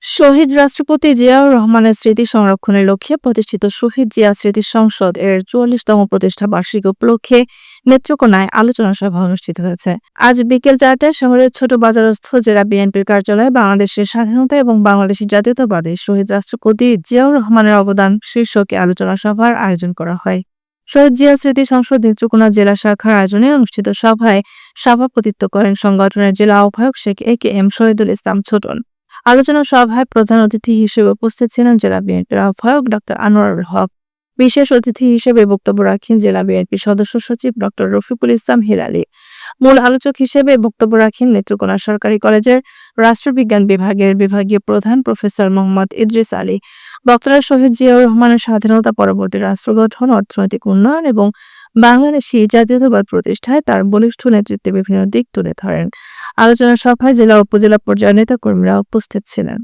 শহীদ রাষ্ট্রপতি জিয়াউর রহমানের স্মৃতি সংরক্ষণের লক্ষ্যে প্রতিষ্ঠিত শহীদ জিয়া স্মৃতি সংসদ এর ৪৪তম প্রতিষ্ঠা বার্ষিকী উপলক্ষে নেত্রকোনায় আলোচনা সভা অনুষ্ঠিত হয়েছে। আজ বিকেল ৪টায় শহরের ছোট বাজারস্থ জেলা বিএনপির কার্যালয়ে বাংলাদেশের স্বাধীনতা এবং বাংলাদেশের জাতীয়তাবাদে শহীদ রাষ্ট্রপতি জিয়াউর রহমানের অবদান শীর্ষকে আলোচনা সভার আয়োজন করা হয়। শহীদ জিয়া স্মৃতি সংসদ নেত্রকোনা জেলা শাখার আয়োজনে অনুষ্ঠিত সভায় সভাপতিত্ব করেন সংগঠনের জেলা আহ্বায়ক শেখ এ.কে.এম. শহীদুল ইসলাম ছোটন। আলোচনা সভায় প্রধান অতিথি হিসেবে উপস্থিত ছিলেন জেলা বিএনপির আহ্বায়ক ডক্টর আনোয়ারুল হক। বিশেষ অতিথি হিসেবে বক্তব্য রাখেন জেলা বিএনপির সদস্য সচিব ডক্টর রফিকুল ইসলাম হিলালী। মূল আলোচক হিসেবে বক্তব্য রাখেন নেত্রকোনা সরকারি কলেজের রাষ্ট্রবিজ্ঞান বিভাগের বিভাগীয় প্রধান প্রফেসর মোহাম্মদ ইদ্রিস আলী। বক্তারা শহীদ জিয়াউর রহমানের স্বাধীনতা পরবর্তী রাষ্ট্র গঠন, অর্থনৈতিক উন্নয়ন এবং বাংলাদেশি জাতীয়তাবাদ প্রতিষ্ঠায় তার বলিষ্ঠ নেতৃত্বের বিভিন্ন দিক তুলে ধরেন। আলোচনা সভায় জেলা ও উপজেলা পর্যায়ের নেতাকর্মীরা উপস্থিত ছিলেন।